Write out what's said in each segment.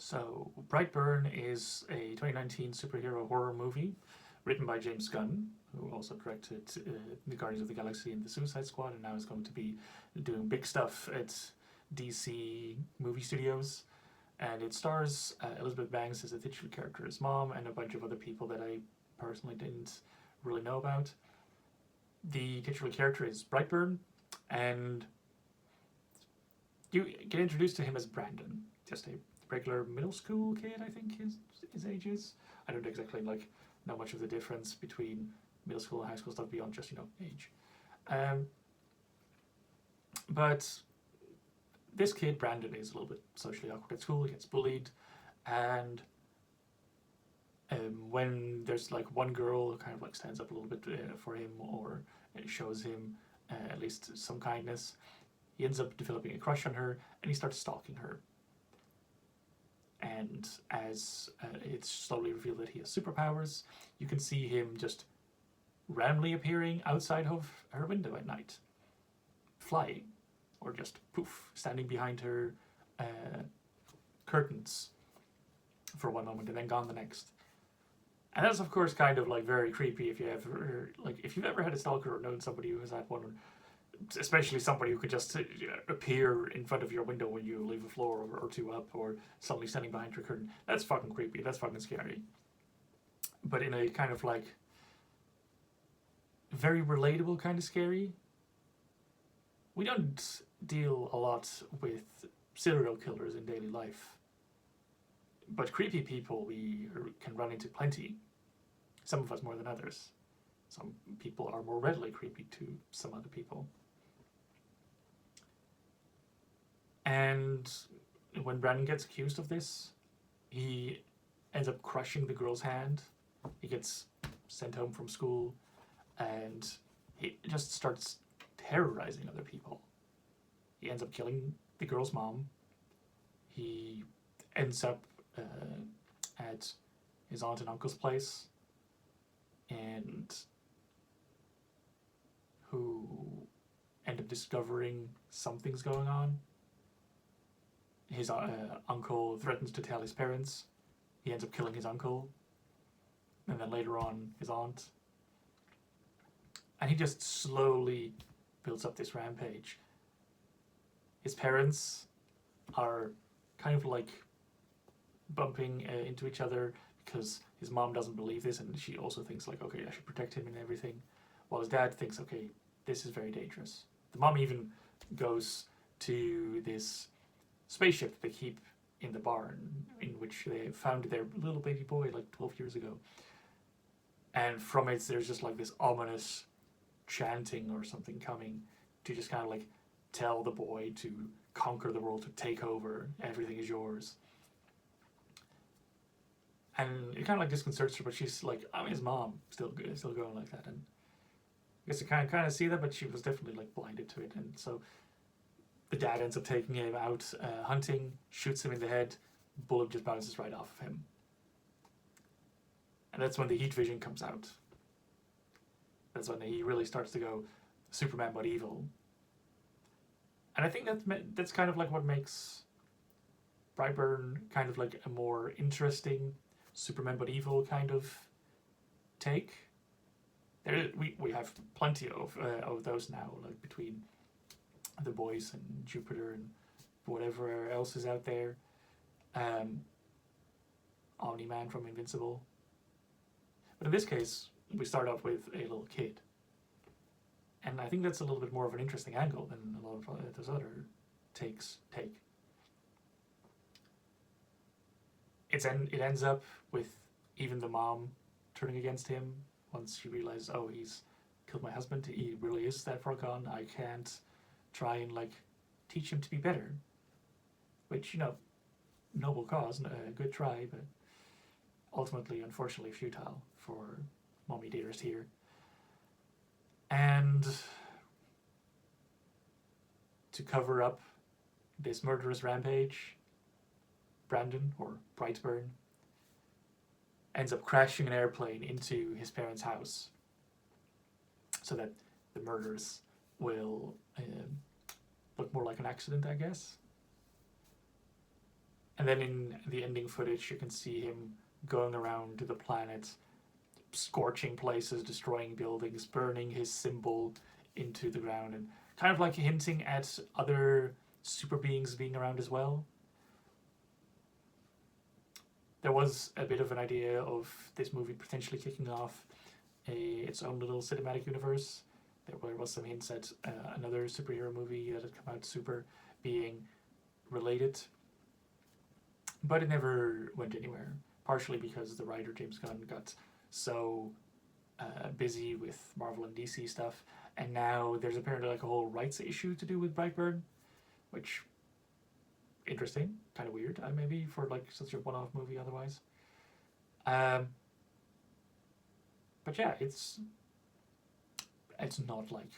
So, Brightburn is a 2019 superhero horror movie written by James Gunn, who also directed The Guardians of the Galaxy and The Suicide Squad, and now is going to be doing big stuff at DC movie studios. And it stars Elizabeth Banks as the titular character's mom and a bunch of other people that I personally didn't really know about. The titular character is Brightburn, and you get introduced to him as Brandon, just a regular middle school kid, I think his age is. I don't exactly know much of the difference between middle school and high school stuff beyond just age. But this kid Brandon is a little bit socially awkward at school. He gets bullied, and when there's one girl who kind of stands up a little bit for him or shows him at least some kindness, he ends up developing a crush on her, and he starts stalking her. And as it's slowly revealed that he has superpowers, you can see him just randomly appearing outside of her window at night, flying, or just poof, standing behind her curtains for one moment and then gone the next. And that's of course kind of very creepy if you've ever had a stalker or known somebody who has had one, especially somebody who could just appear in front of your window when you leave a floor or two up, or suddenly standing behind your curtain. That's fucking creepy. That's fucking scary. But in a kind of very relatable kind of scary. We don't deal a lot with serial killers in daily life, but creepy people we can run into plenty. Some of us more than others. Some people are more readily creepy to some other people. And when Brandon gets accused of this, he ends up crushing the girl's hand. He gets sent home from school, and he just starts terrorizing other people. He ends up killing the girl's mom. He ends up at his aunt and uncle's place, and who end up discovering something's going on. His uncle threatens to tell his parents. He ends up killing his uncle, and then later on his aunt. And he just slowly builds up this rampage. His parents are kind of bumping into each other because his mom doesn't believe this, and she also thinks okay, I should protect him and everything, while his dad thinks, okay, this is very dangerous. The mom even goes to this spaceship that they keep in the barn, in which they found their little baby boy 12 years ago. And from it, there's just this ominous chanting or something coming to just kind of tell the boy to conquer the world, to take over, everything is yours. And it kind of disconcerts her, but she's I'm his mom, still going like that. And I guess you kind of see that, but she was definitely blinded to it. And so the dad ends up taking him out hunting, shoots him in the head, bullet just bounces right off of him. And that's when the heat vision comes out. That's when he really starts to go Superman but evil. And I think that's kind of what makes Brightburn kind of a more interesting Superman but evil kind of take. We have plenty of those now, between The Boys and Jupiter and whatever else is out there. Omni-Man from Invincible. But in this case, we start off with a little kid. And I think that's a little bit more of an interesting angle than a lot of those other takes take. It ends up with even the mom turning against him once she realizes, oh, he's killed my husband. He really is that far gone. I can't try and teach him to be better. Which, noble cause, a good try, but ultimately, unfortunately, futile for mommy dearest here. And to cover up this murderous rampage, Brandon, or Brightburn, ends up crashing an airplane into his parents' house so that the murders will look more like an accident, I guess. And then in the ending footage, you can see him going around the planet, scorching places, destroying buildings, burning his symbol into the ground, and kind of like hinting at other super beings being around as well. There was a bit of an idea of this movie potentially kicking off its own little cinematic universe. There was some hints at another superhero movie that had come out super being related, but it never went anywhere. Partially because the writer James Gunn got so busy with Marvel and DC stuff, and now there's apparently like a whole rights issue to do with Brightburn, which interesting, kind of weird, maybe for like such a one-off movie otherwise. But yeah, it's not like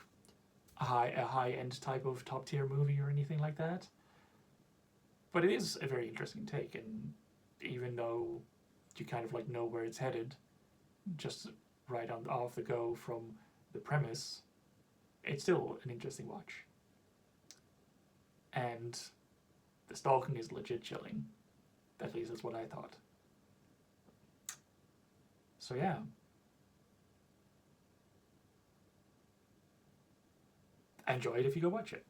a high end type of top tier movie or anything like that. But it is a very interesting take, and even though you kind of like know where it's headed, just right on off the go from the premise, it's still an interesting watch. And the stalking is legit chilling. At least that's what I thought. So yeah. Enjoy it if you go watch it.